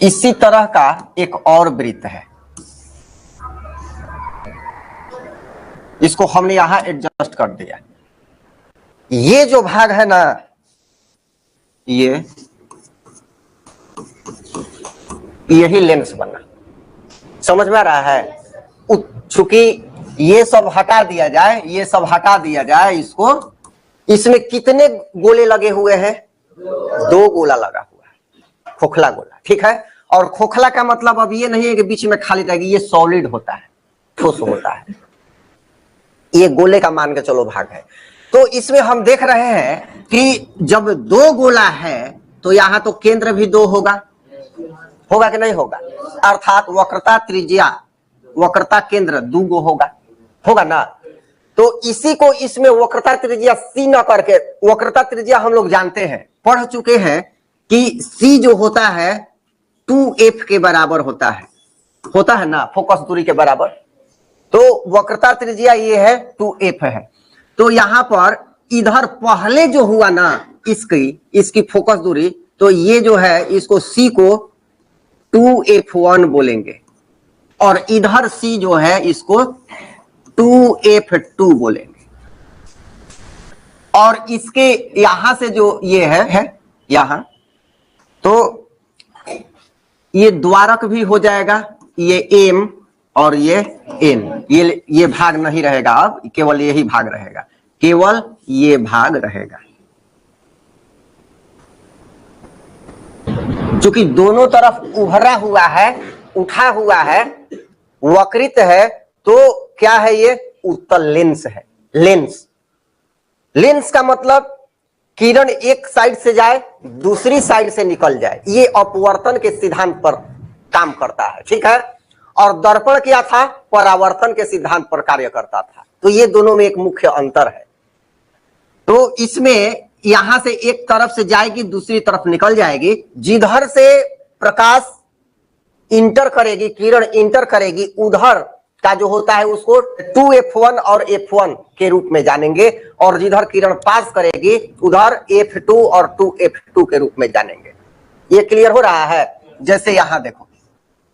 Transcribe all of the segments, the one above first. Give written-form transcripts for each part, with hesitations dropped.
इसी तरह का एक और वृत्त है, इसको हमने यहां एडजस्ट कर दिया। ये जो भाग है ना, यही लेंस बना, समझ में आ रहा है। चूंकि ये सब हटा दिया जाए, ये सब हटा दिया जाए इसको, इसमें कितने गोले लगे हुए हैं? 2 गोला लगा हुआ है, खोखला गोला, ठीक है। और खोखला का मतलब अब ये नहीं है कि बीच में खाली रहेगी, ये सॉलिड होता है, ठोस होता है। ये गोले का मान के चलो भाग है। तो इसमें हम देख रहे हैं कि जब 2 गोला है तो यहां तो केंद्र भी 2 होगा कि नहीं होगा? अर्थात वक्रता त्रिज्या, वक्रता केंद्र 2 गो होगा ना। तो इसी को इसमें वक्रता त्रिज्या सी न करके, वक्रता त्रिज्या हम लोग जानते हैं, पढ़ चुके हैं कि सी जो होता है 2f के बराबर होता है ना, फोकस दूरी के बराबर। तो वक्रता त्रिज्या ये है 2f है। तो यहां पर इधर पहले जो हुआ ना इसकी फोकस दूरी, तो ये जो है इसको c को 2f1 बोलेंगे, और इधर c जो है इसको 2f2 बोलेंगे। और इसके यहां से जो ये है यहां, तो ये द्वारक भी हो जाएगा, ये m और ये n, ये भाग नहीं रहेगा, अब केवल यही भाग रहेगा, केवल ये भाग रहेगा। क्योंकि दोनों तरफ उभरा हुआ है, उठा हुआ है, वक्रित है, तो क्या है? ये उत्तल लेंस है। लेंस का मतलब किरण एक साइड से जाए, दूसरी साइड से निकल जाए, ये अपवर्तन के सिद्धांत पर काम करता है, ठीक है। और दर्पण क्या था? परावर्तन के सिद्धांत पर कार्य करता था। तो ये दोनों में एक मुख्य अंतर है। तो इसमें यहां से एक तरफ से जाएगी, दूसरी तरफ निकल जाएगी। जिधर से प्रकाश इंटर करेगी, किरण इंटर करेगी, उधर का जो होता है उसको 2f1 और f1 के रूप में जानेंगे, और जिधर किरण पास करेगी उधर f2 और 2f2 के रूप में जानेंगे। ये क्लियर हो रहा है? जैसे यहां देखो,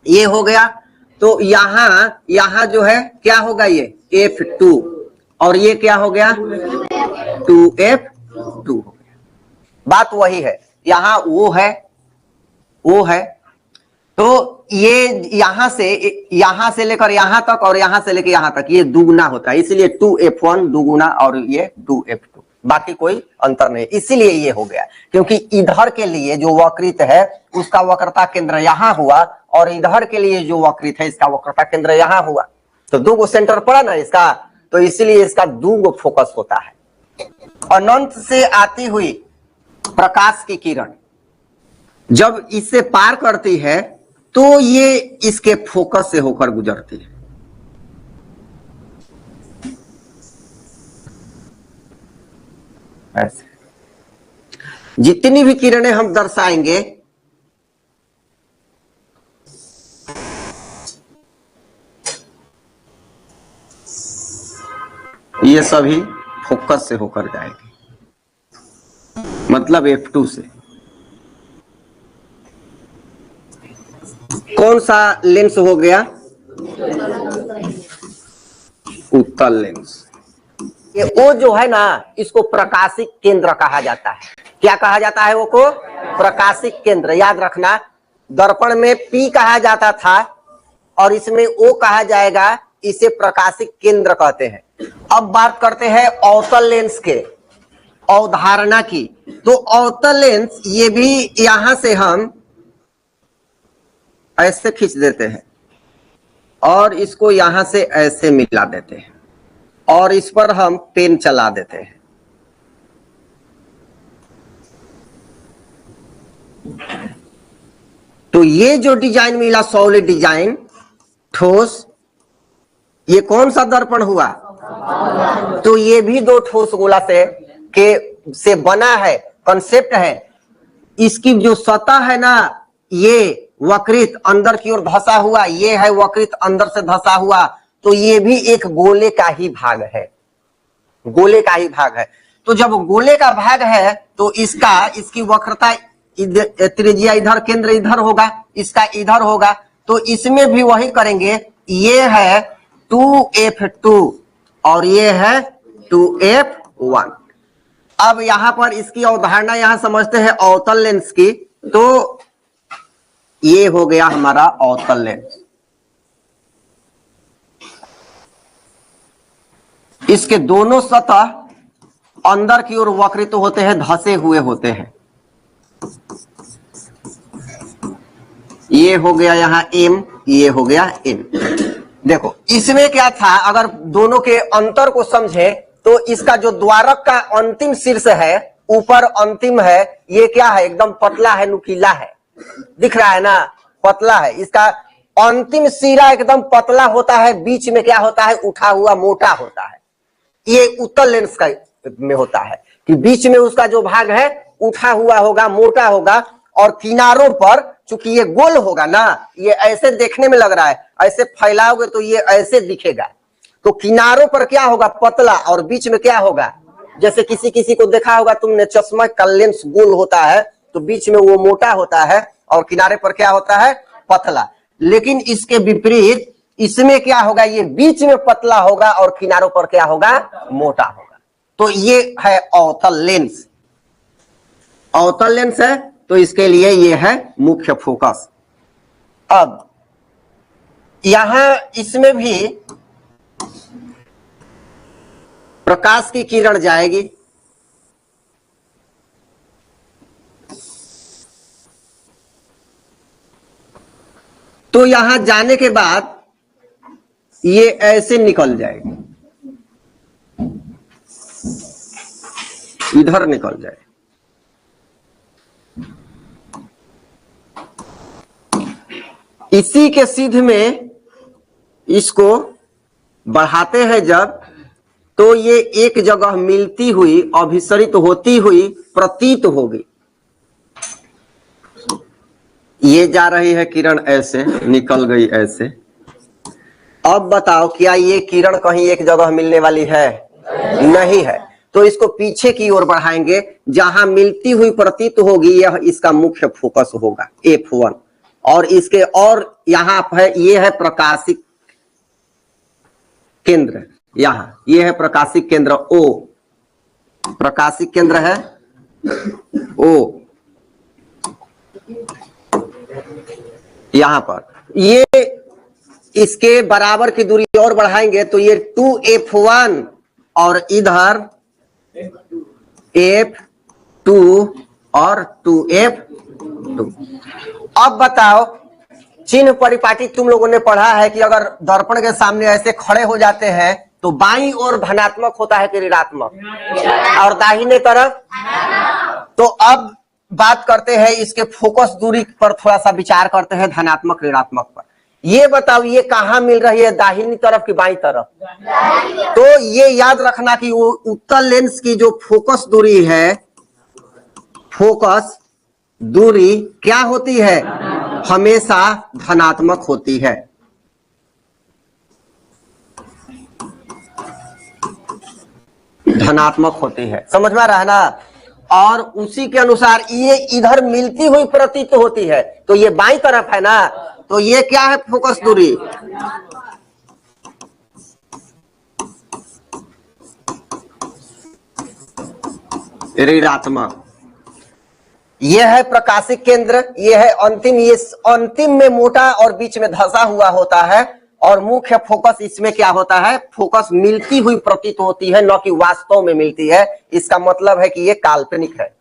ये हो गया, तो यहां जो है क्या होगा? ये f2, और ये क्या हो गया? 2f2 हो गया। बात वही है, यहां वो है। तो ये यहां से लेकर यहां तक और यहां से लेकर यहां तक ये दुगुना होता है, इसलिए 2f1 दुगुना और ये 2f2, बाकी कोई अंतर नहीं। इसीलिए ये हो गया, क्योंकि इधर के लिए जो वक्रित है उसका वक्रता केंद्र यहां हुआ, और इधर के लिए जो वक्रित है इसका वक्रता केंद्र यहां हुआ। तो 2 गो सेंटर पड़ा ना इसका, तो इसीलिए इसका 2 गो फोकस होता है। अनंत से आती हुई प्रकाश की किरण जब इससे पार करती है तो ये इसके फोकस से होकर गुजरती है। ऐसे जितनी भी किरणें हम दर्शाएंगे, ये सभी फोकस से होकर जाएगी, मतलब f2 से। कौन सा लेंस हो गया? उत्तल लेंस। ये O जो है ना, इसको प्रकाशिक केंद्र कहा जाता है। क्या कहा जाता है? वो को प्रकाशिक केंद्र। याद रखना, दर्पण में P कहा जाता था और इसमें O कहा जाएगा, इसे प्रकाशिक केंद्र कहते हैं। अब बात करते हैं अवतल लेंस के अवधारणा की। तो अवतल लेंस ये भी यहां से हम ऐसे खींच देते हैं और इसको यहां से ऐसे मिला देते हैं, और इस पर हम पेन चला देते हैं। तो ये जो डिजाइन मिला, सॉलिड डिजाइन, ठोस, ये कौन सा दर्पण हुआ? तो ये भी 2 ठोस गोला से बना है, कंसेप्ट है। इसकी जो सतह है ना, ये वक्रित अंदर की ओर धंसा हुआ, ये है वक्रित अंदर से धंसा हुआ, तो ये भी एक गोले का ही भाग है, गोले का ही भाग है। तो जब गोले का भाग है तो इसकी वक्रता त्रिज्या इधर, केंद्र इधर होगा, इसका इधर होगा, तो इसमें भी वही करेंगे। ये है 2f2 और ये है 2f1। अब यहां पर इसकी अवधारणा यहां समझते हैं अवतल लेंस की। तो ये हो गया हमारा अवतल लेंस। इसके दोनों सतह अंदर की ओर वक्रित होते हैं, धसे हुए होते हैं। ये हो गया यहां m, ये हो गया n। देखो इसमें क्या था, अगर दोनों के अंतर को समझे तो इसका जो द्वारक का अंतिम शीर्ष है, ऊपर अंतिम है, ये क्या है, एकदम पतला है, नुकीला है, दिख रहा है ना, पतला है। इसका अंतिम सिरा एकदम पतला होता है, बीच में क्या होता है, उठा हुआ मोटा होता है। ये उत्तल लेंस का में होता है कि बीच में उसका जो भाग है उठा हुआ होगा, मोटा होगा, और किनारों पर चूंकि ये गोल होगा ना, ये ऐसे देखने में लग रहा है, ऐसे फैलाओगे तो ये ऐसे दिखेगा। तो किनारों पर क्या होगा, पतला, और बीच में क्या होगा, जैसे किसी किसी को देखा होगा तुमने, चश्मा का लेंस गोल होता है तो बीच में वो मोटा होता है और किनारे पर क्या होता है, पतला। लेकिन इसके विपरीत इसमें क्या होगा, ये बीच में पतला होगा और किनारों पर क्या होगा, मोटा होगा। तो ये है अवतल लेंस। अवतल लेंस है तो इसके लिए ये है मुख्य फोकस। अब यहां इसमें भी प्रकाश की किरण जाएगी, तो यहां जाने के बाद ये ऐसे निकल जाएगी, इधर निकल जाए। इसी के सीध में इसको बढ़ाते हैं जब, तो ये एक जगह मिलती हुई, अभिसरित होती हुई प्रतीत होगी। ये जा रही है किरण, ऐसे निकल गई ऐसे। अब बताओ क्या ये किरण कहीं एक जगह मिलने वाली है? नहीं है। तो इसको पीछे की ओर बढ़ाएंगे, जहां मिलती हुई प्रतीत होगी, यह इसका मुख्य फोकस होगा F1। और इसके और यहां है, ये है प्रकाशिक केंद्र, यहां ये है प्रकाशिक केंद्र O, प्रकाशिक केंद्र है O। यहां पर ये इसके बराबर की दूरी और बढ़ाएंगे तो ये 2F1 और इधर F2 और 2F2। अब बताओ, चिन्ह परिपाटी तुम लोगों ने पढ़ा है कि अगर दर्पण के सामने ऐसे खड़े हो जाते हैं तो बाईं ओर धनात्मक होता है कि ऋणात्मक, और दाहिने तरफ। तो अब बात करते हैं इसके फोकस दूरी पर, थोड़ा सा विचार करते हैं धनात्मक ऋणात्मक पर। ये बताओ ये कहां मिल रही है, दाहिनी तरफ की बाईं तरफ? तो ये याद रखना कि वो उत्तल लेंस की जो फोकस दूरी है, फोकस दूरी क्या होती है, हमेशा धनात्मक होती है। धनात्मक होती है, समझ में आ रहा है ना। और उसी के अनुसार ये इधर मिलती हुई प्रतीत होती है, तो ये बाईं तरफ है ना, तो ये क्या है, फोकस दूरी। ऋणात्मक। ये है प्रकाशिक केंद्र, ये है अंतिम, ये अंतिम में मोटा और बीच में धसा हुआ होता है। और मुख्य फोकस इसमें क्या होता है, फोकस मिलती हुई प्रतीत होती है, न कि वास्तव में मिलती है। इसका मतलब है कि ये काल्पनिक है।